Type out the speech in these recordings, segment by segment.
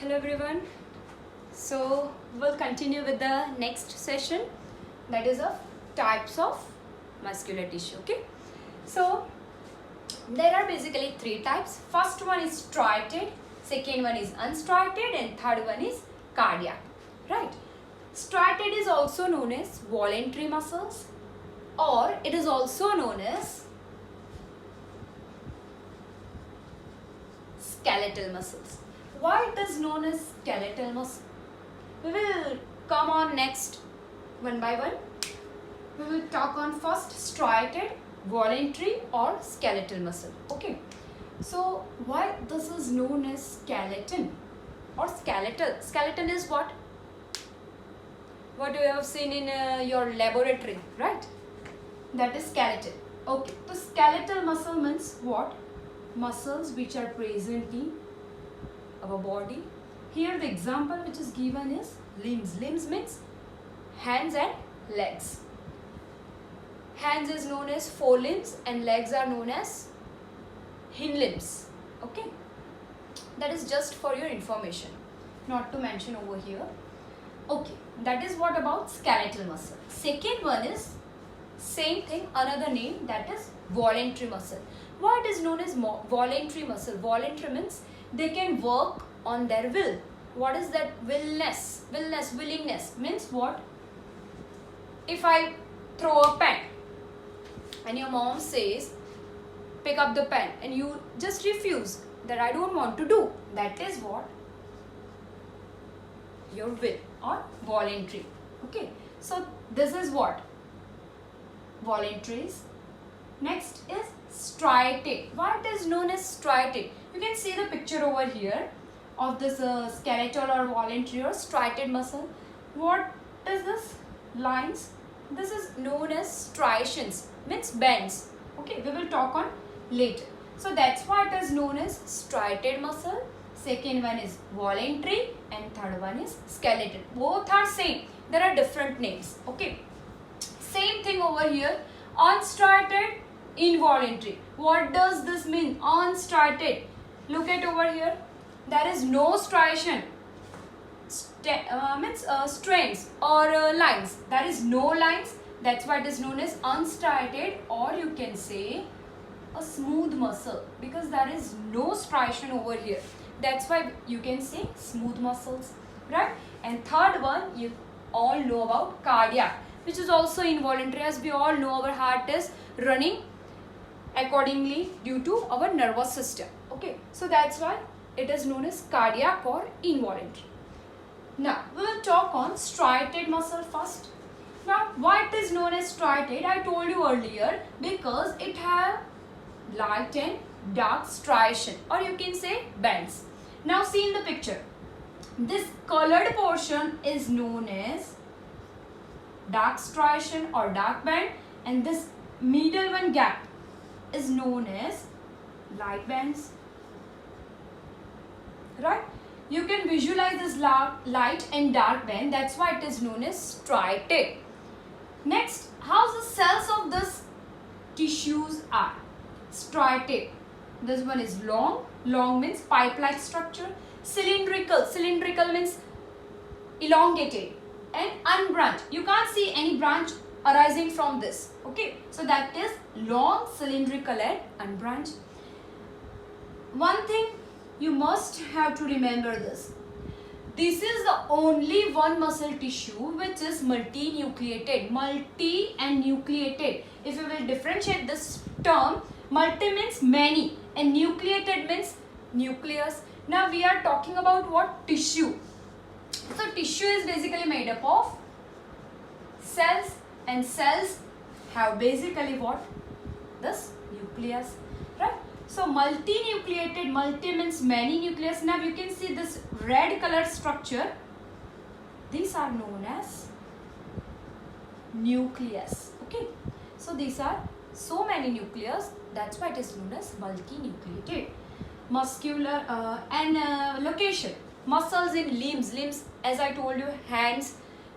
Hello everyone. So we'll continue with the next session, that is of types of muscular tissue. Okay. So there are basically three types. First one is striated, second one is unstriated, and third one is cardiac. Right. Striated is also known as voluntary muscles, or it is also known as skeletal muscles. Why it is known as skeletal muscle? We will come on next one by one. We will talk on first striated, voluntary or skeletal muscle. Okay. So why this is known as skeleton or skeletal? Skeleton is what? What you have seen in your laboratory, right? That is skeleton. Okay. So skeletal muscle means what? Muscles which are present in our body. Here the example which is given is limbs. Limbs means hands and legs. Hands is known as forelimbs and legs are known as hind limbs. Okay. That is just for your information, not to mention over here. Okay. That is what about skeletal muscle. Second one is same thing, another name, that is voluntary muscle. Why it is known as voluntary muscle? Voluntary means they can work on their will. What is that? Willingness means what? If I throw a pen and your mom says pick up the pen and you just refuse, that I don't want to do, that is what? Your will or voluntary. Okay. So this is what? Voluntaries. Next is striated. Why it is known as striated? You can see the picture over here of this skeletal or voluntary or striated muscle. What is this? Lines. This is known as striations, means bends. Okay, we will talk on later. So that's why it is known as striated muscle. Second one is voluntary and third one is skeletal. Both are same. There are different names. Okay. Same thing over here. Unstriated, involuntary. What does this mean? Unstriated. Look at over here. There is no striation. Means strands or lines. There is no lines. That's why it is known as unstriated, or you can say a smooth muscle, because there is no striation over here. That's why you can say smooth muscles, right? And third one, you all know about cardiac, which is also involuntary. As we all know, our heart is running accordingly due to our nervous system. Okay, so that's why it is known as cardiac or involuntary. Now we will talk on striated muscle first. Now why it is known as striated? I told you earlier, because it have light and dark striation, or you can say bands. Now see in the picture, this colored portion is known as dark striation or dark band, and this middle one gap is known as light bands, right? You can visualize this light and dark band. That's why it is known as striated. Next, how the cells of this tissues are? Striated. This one is long. Long means pipe-like structure. Cylindrical. Cylindrical means elongated. And unbranched. You can't see any branch arising from this. Okay. So that is long, cylindrical and unbranched. One thing you must have to remember this. This is the only one muscle tissue which is multinucleated. Multi and nucleated. If you will differentiate this term, multi means many and nucleated means nucleus. Now we are talking about what? Tissue. So tissue is basically made up of cells, and cells have basically what? This nucleus, right? So multinucleated, multi means many, nucleus. Now you can see this red color structure. These are known as nucleus. Okay. So these are so many nucleus. That's why it is known as multinucleated. Muscular and location. Muscles in limbs. Limbs, as I told you, hands,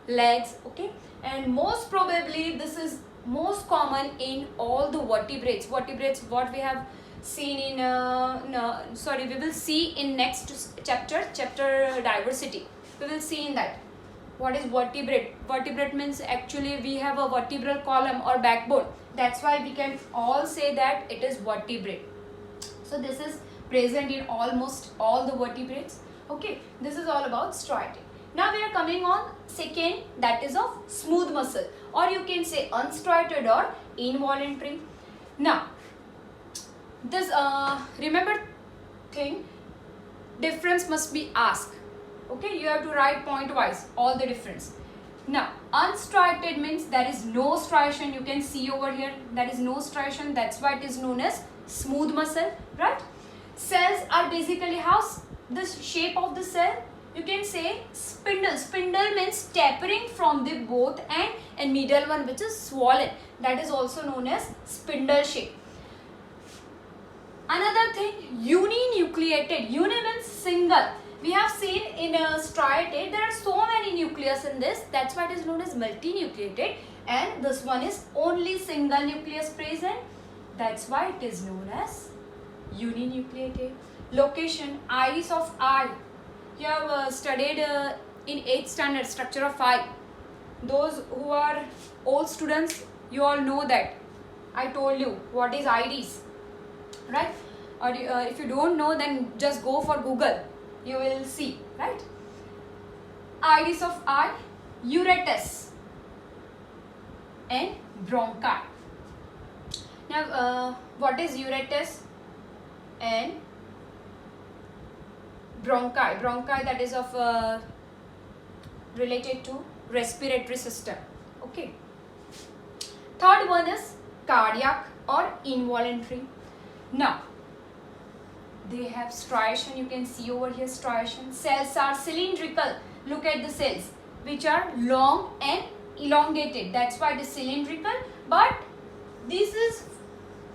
legs. Okay. And most probably this is most common in all the vertebrates. Vertebrates, what we have seen in we will see in next chapter diversity. We will see in that what is vertebrate. Vertebrate means actually we have a vertebral column or backbone. That's why we can all say that it is vertebrate. So this is present in almost all the vertebrates. Okay, this is all about striated. Now we are coming on second, that is of smooth muscle, or you can say unstriated or involuntary. Now this remember thing, difference must be asked. Okay, you have to write point wise all the difference. Now unstriated means there is no striation. You can see over here there is no striation. That's why it is known as smooth muscle, right? Cells are basically how the shape of the cell. You can say spindle. Spindle means tapering from the both end and middle one which is swollen. That is also known as spindle shape. Another thing, uninucleated. Uni means single. We have seen in a striated there are so many nucleus in this. That's why it is known as multinucleated. And this one is only single nucleus present. That's why it is known as uninucleated. Location, iris of eye. You have studied in 8th standard structure of eye. Those who are old students, you all know that. I told you what is iris, right? Or if you don't know, then just go for Google. You will see, right? Iris of eye, uritus and bronchi. Now what is uritus and bronchi? Bronchi, that is of related to respiratory system. Okay. Third one is cardiac or involuntary. Now they have striation. You can see over here striation. Cells are cylindrical. Look at the cells which are long and elongated. That's why it is cylindrical. But this is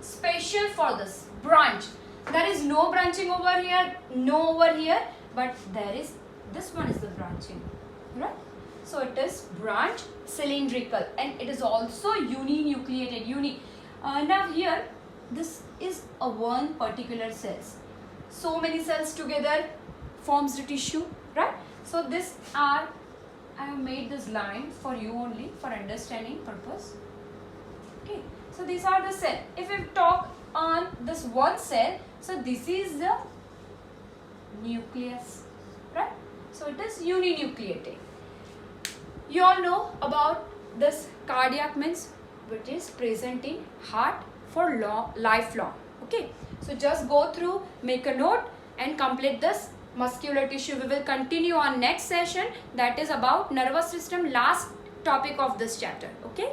special for this branch. There is no branching over here, no over here, but there is, this one is the branching, right? So it is branch cylindrical and it is also uninucleated. Now here, this is a one particular cells. So many cells together forms the tissue, right? So this are, I have made this line for you only for understanding purpose. Okay, so these are the cell. If we talk on this one cell, so this is the nucleus, right? So it is uninucleated. You all know about this cardiac means which is present in heart for lifelong. Okay, so just go through, make a note and complete this muscular tissue. We will continue on next session, that is about nervous system, last topic of this chapter. Okay.